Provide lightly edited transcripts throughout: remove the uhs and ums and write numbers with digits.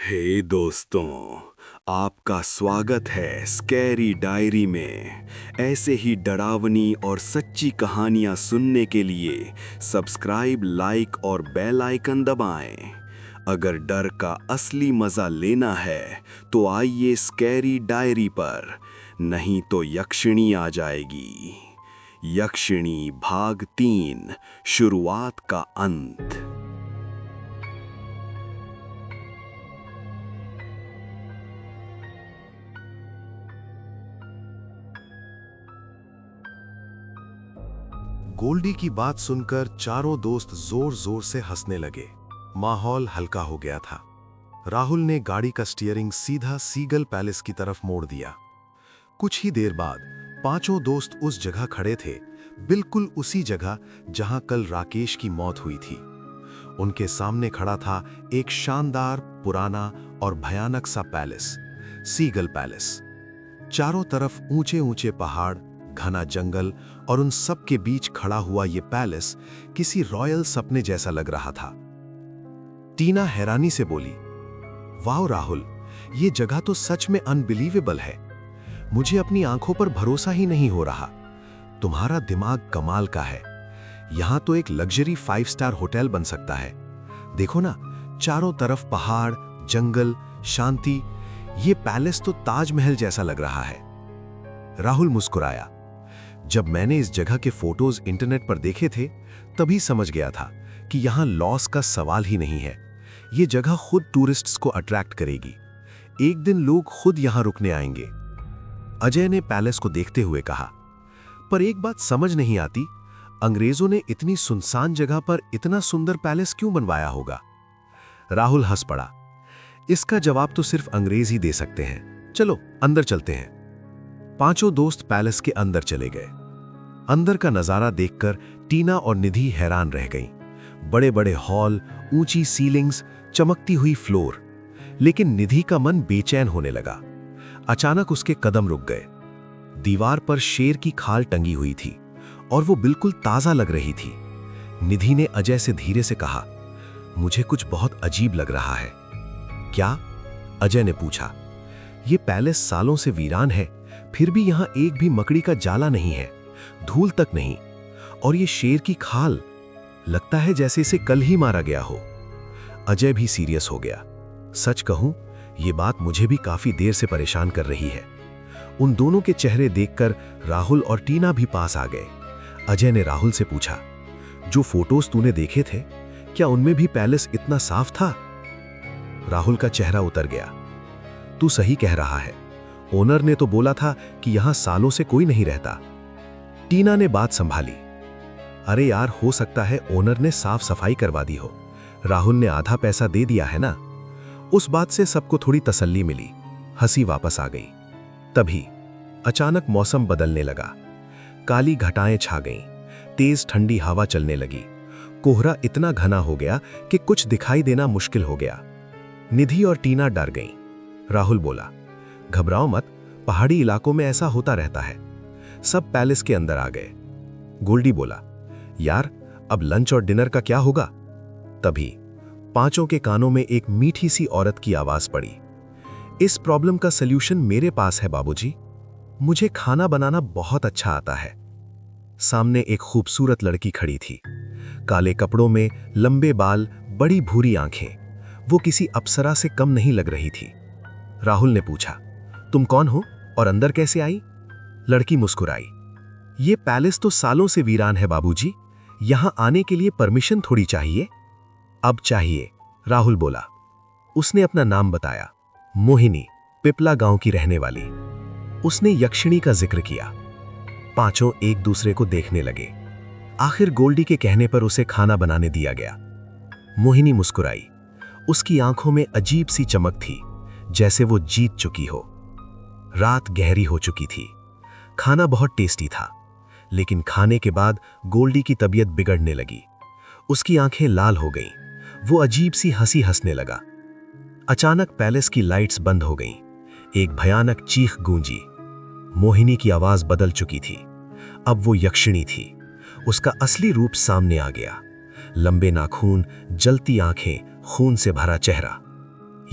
हे दोस्तों, आपका स्वागत है स्कैरी डायरी में। ऐसे ही डरावनी और सच्ची कहानियां सुनने के लिए सब्सक्राइब, लाइक और बेल आइकन दबाएं। अगर डर का असली मजा लेना है तो आइए स्कैरी डायरी पर, नहीं तो यक्षिणी आ जाएगी। यक्षिणी भाग 3, शुरुआत का अंत। गोल्डी की बात सुनकर चारों दोस्त जोर जोर से हंसने लगे। माहौल हल्का हो गया था। राहुल ने गाड़ी का स्टीयरिंग सीधा सीगल पैलेस की तरफ मोड़ दिया। कुछ ही देर बाद पांचों दोस्त उस जगह खड़े थे, बिल्कुल उसी जगह जहां कल राकेश की मौत हुई थी। उनके सामने खड़ा था एक शानदार, पुराना और भयानक सा पैलेस, सीगल पैलेस। चारों तरफ ऊंचे ऊंचे पहाड़, घना जंगल और उन सब के बीच खड़ा हुआ ये पैलेस किसी रॉयल सपने जैसा लग रहा था। टीना हैरानी से बोली, वाह राहुल, ये जगह तो सच में अनबिलीवेबल है। मुझे अपनी आंखों पर भरोसा ही नहीं हो रहा। तुम्हारा दिमाग कमाल का है। यहां तो एक लग्जरी 5 स्टार होटल बन सकता है। देखो ना, चारों तरफ पहाड़, जंगल, शांति। ये पैलेस तो ताजमहल जैसा लग रहा है। राहुल मुस्कुराया। जब मैंने इस जगह के फोटोज इंटरनेट पर देखे थे, तभी समझ गया था कि यहां लॉस का सवाल ही नहीं है। ये जगह खुद टूरिस्ट्स को अट्रैक्ट करेगी। एक दिन लोग खुद यहां रुकने आएंगे। अजय ने पैलेस को देखते हुए कहा, पर एक बात समझ नहीं आती, अंग्रेजों ने इतनी सुनसान जगह पर इतना सुंदर पैलेस क्यों बनवाया होगा? राहुल हंस पड़ा। इसका जवाब तो सिर्फ अंग्रेज ही दे सकते हैं। चलो अंदर चलते हैं। पांचों दोस्त पैलेस के अंदर चले गए। अंदर का नजारा देखकर टीना और निधि हैरान रह गईं। बड़े बड़े हॉल, ऊंची सीलिंग्स, चमकती हुई फ्लोर। लेकिन निधि का मन बेचैन होने लगा। अचानक उसके कदम रुक गए। दीवार पर शेर की खाल टंगी हुई थी और वो बिल्कुल ताजा लग रही थी। निधि ने अजय से धीरे से कहा, मुझे कुछ बहुत अजीब लग रहा है। क्या? अजय ने पूछा। ये पैलेस सालों से वीरान है, फिर भी यहां एक भी मकड़ी का जाला नहीं है, धूल तक नहीं। और ये शेर की खाल, लगता है जैसे इसे कल ही मारा गया हो। अजय भी सीरियस हो गया। सच कहूं, ये बात मुझे भी काफी देर से परेशान कर रही है। उन दोनों के चेहरे देखकर राहुल और टीना भी पास आ गए। अजय ने राहुल से पूछा, जो फोटोज तूने देखे थे, क्या उनमें भी पैलेस इतना साफ था? राहुल का चेहरा उतर गया। तू सही कह रहा है। ओनर ने तो बोला था कि यहां सालों से कोई नहीं रहता। टीना ने बात संभाली। अरे यार, हो सकता है ओनर ने साफ सफाई करवा दी हो। राहुल ने आधा पैसा दे दिया है ना। उस बात से सबको थोड़ी तसल्ली मिली। हंसी वापस आ गई। तभी अचानक मौसम बदलने लगा। काली घटाएं छा गईं। तेज ठंडी हवा चलने लगी। कोहरा इतना घना हो गया कि कुछ दिखाई देना मुश्किल हो गया। निधि और टीना डर गईं। राहुल बोला, घबराओ मत, पहाड़ी इलाकों में ऐसा होता रहता है। सब पैलेस के अंदर आ गए। गोल्डी बोला, यार अब लंच और डिनर का क्या होगा? तभी पांचों के कानों में एक मीठी सी औरत की आवाज पड़ी। इस प्रॉब्लम का सल्यूशन मेरे पास है बाबूजी। मुझे खाना बनाना बहुत अच्छा आता है। सामने एक खूबसूरत लड़की खड़ी थी। काले कपड़ों में, लंबे बाल, बड़ी भूरी आंखें। वो किसी अप्सरा से कम नहीं लग रही थी। राहुल ने पूछा, तुम कौन हो और अंदर कैसे आई? लड़की मुस्कुराई। ये पैलेस तो सालों से वीरान है बाबूजी। यहां आने के लिए परमिशन थोड़ी चाहिए। अब चाहिए, राहुल बोला। उसने अपना नाम बताया, मोहिनी, पिपला गांव की रहने वाली। उसने यक्षिणी का जिक्र किया। पांचों एक दूसरे को देखने लगे। आखिर गोल्डी के कहने पर उसे खाना बनाने दिया गया। मोहिनी मुस्कुराई। उसकी आंखों में अजीब सी चमक थी, जैसे वो जीत चुकी हो। रात गहरी हो चुकी थी। खाना बहुत टेस्टी था, लेकिन खाने के बाद गोल्डी की तबीयत बिगड़ने लगी। उसकी आंखें लाल हो गईं। वो अजीब सी हंसी हंसने लगा। अचानक पैलेस की लाइट्स बंद हो गईं। एक भयानक चीख गूंजी। मोहिनी की आवाज बदल चुकी थी। अब वो यक्षिणी थी। उसका असली रूप सामने आ गया। लंबे नाखून, जलती आंखें, खून से भरा चेहरा।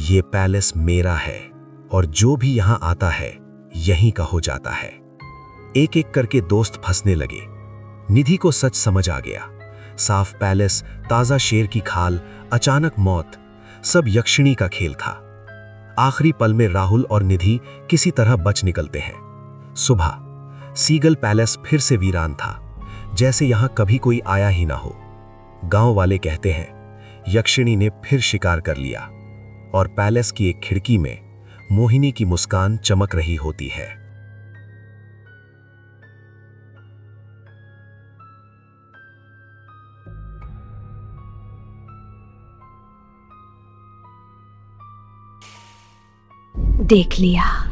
ये पैलेस मेरा है और जो भी यहां आता है यहीं का हो जाता है। एक एक करके दोस्त फंसने लगे। निधि को सच समझ आ गया। साफ पैलेस, ताजा शेर की खाल, अचानक मौत, सब यक्षिणी का खेल था। आखिरी पल में राहुल और निधि किसी तरह बच निकलते हैं। सुबह सीगल पैलेस फिर से वीरान था, जैसे यहां कभी कोई आया ही ना हो। गांव वाले कहते हैं यक्षिणी ने फिर शिकार कर लिया और पैलेस की एक खिड़की में मोहिनी की मुस्कान चमक रही होती है। देख लिया,